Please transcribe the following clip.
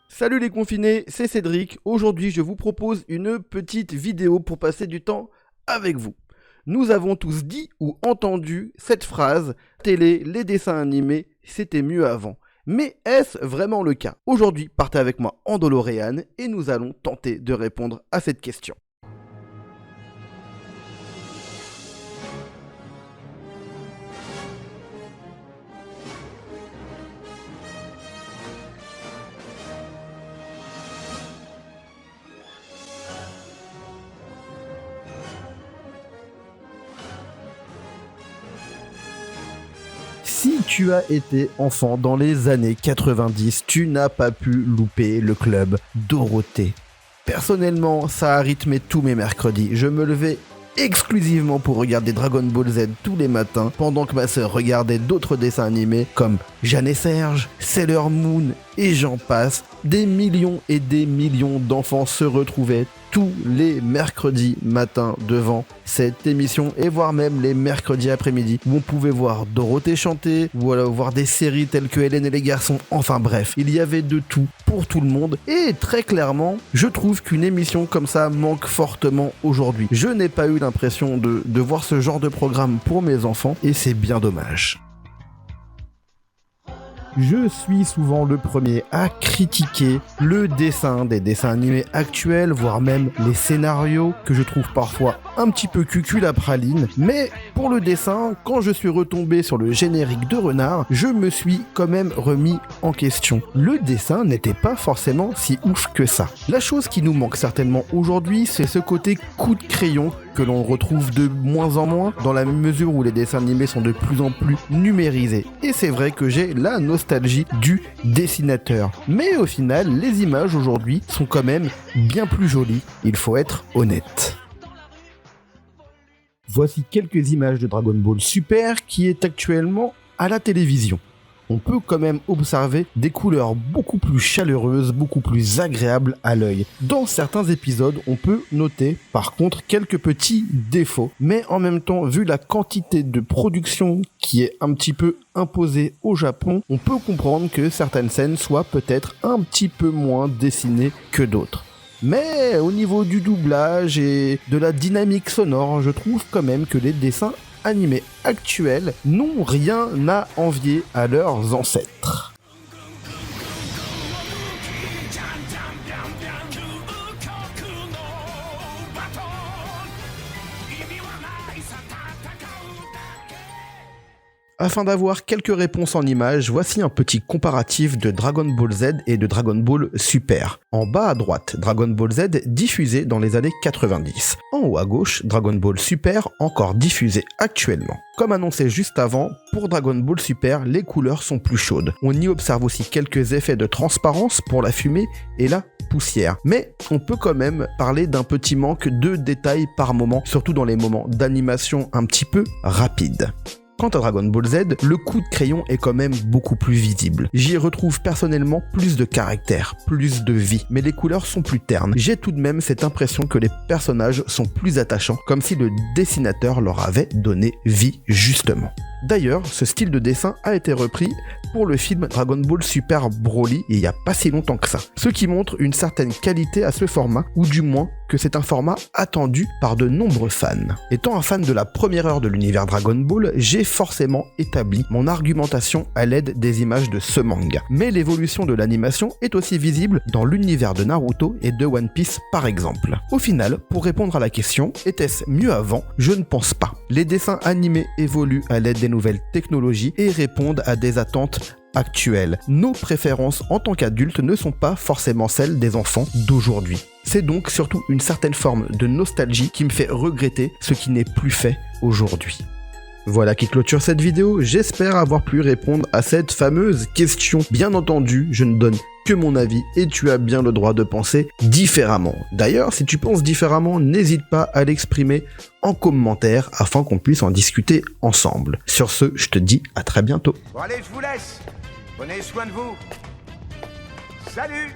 Salut les confinés, c'est Cédric. Aujourd'hui, je vous propose une petite vidéo pour passer du temps avec vous. Nous avons tous dit ou entendu cette phrase « Télé, les dessins animés, c'était mieux avant ». Mais est-ce vraiment le cas? Aujourd'hui, partez avec moi en DeLorean et nous allons tenter de répondre à cette question. Si tu as été enfant dans les années 90, tu n'as pas pu louper le club Dorothée. Personnellement, ça a rythmé tous mes mercredis. Je me levais exclusivement pour regarder Dragon Ball Z tous les matins, pendant que ma sœur regardait d'autres dessins animés comme Jeanne et Serge, Sailor Moon et j'en passe. Des millions et des millions d'enfants se retrouvaient tous les mercredis matins devant cette émission et voire même les mercredis après-midi où on pouvait voir Dorothée chanter ou alors voir des séries telles que Hélène et les garçons. Enfin bref, il y avait de tout pour tout le monde et très clairement, je trouve qu'une émission comme ça manque fortement aujourd'hui. Je n'ai pas eu l'impression de voir ce genre de programme pour mes enfants et c'est bien dommage. Je suis souvent le premier à critiquer le dessin des dessins animés actuels, voire même les scénarios que je trouve parfois un petit peu cucul à praline. Mais pour le dessin, quand je suis retombé sur le générique de Renard, je me suis quand même remis en question. Le dessin n'était pas forcément si ouf que ça. La chose qui nous manque certainement aujourd'hui, c'est ce côté coup de crayon que l'on retrouve de moins en moins dans la mesure où les dessins animés sont de plus en plus numérisés. Et c'est vrai que j'ai la nostalgie du dessinateur. Mais au final, les images aujourd'hui sont quand même bien plus jolies, il faut être honnête. Voici quelques images de Dragon Ball Super qui est actuellement à la télévision. On peut quand même observer des couleurs beaucoup plus chaleureuses, beaucoup plus agréables à l'œil. Dans certains épisodes, on peut noter par contre quelques petits défauts. Mais en même temps, vu la quantité de production qui est un petit peu imposée au Japon, on peut comprendre que certaines scènes soient peut-être un petit peu moins dessinées que d'autres. Mais au niveau du doublage et de la dynamique sonore, je trouve quand même que les dessins animés actuels n'ont rien à envier à leurs ancêtres. Afin d'avoir quelques réponses en images, voici un petit comparatif de Dragon Ball Z et de Dragon Ball Super. En bas à droite, Dragon Ball Z diffusé dans les années 90. En haut à gauche, Dragon Ball Super encore diffusé actuellement. Comme annoncé juste avant, pour Dragon Ball Super, les couleurs sont plus chaudes. On y observe aussi quelques effets de transparence pour la fumée et la poussière. Mais on peut quand même parler d'un petit manque de détails par moment, surtout dans les moments d'animation un petit peu rapides. Quant à Dragon Ball Z, le coup de crayon est quand même beaucoup plus visible. J'y retrouve personnellement plus de caractère, plus de vie, mais les couleurs sont plus ternes. J'ai tout de même cette impression que les personnages sont plus attachants, comme si le dessinateur leur avait donné vie justement. D'ailleurs, ce style de dessin a été repris pour le film Dragon Ball Super Broly il n'y a pas si longtemps que ça. Ce qui montre une certaine qualité à ce format, ou du moins que c'est un format attendu par de nombreux fans. Étant un fan de la première heure de l'univers Dragon Ball, j'ai forcément établi mon argumentation à l'aide des images de ce manga. Mais l'évolution de l'animation est aussi visible dans l'univers de Naruto et de One Piece par exemple. Au final, pour répondre à la question, était-ce mieux avant? Je ne pense pas. Les dessins animés évoluent à l'aide des nouvelles technologies et répondent à des attentes actuelles. Nos préférences en tant qu'adultes ne sont pas forcément celles des enfants d'aujourd'hui. C'est donc surtout une certaine forme de nostalgie qui me fait regretter ce qui n'est plus fait aujourd'hui. Voilà qui clôture cette vidéo, j'espère avoir pu répondre à cette fameuse question. Bien entendu, je ne donne que mon avis et tu as bien le droit de penser différemment. D'ailleurs, si tu penses différemment, n'hésite pas à l'exprimer en commentaire afin qu'on puisse en discuter ensemble. Sur ce, je te dis à très bientôt. Bon allez, je vous laisse. Prenez soin de vous. Salut!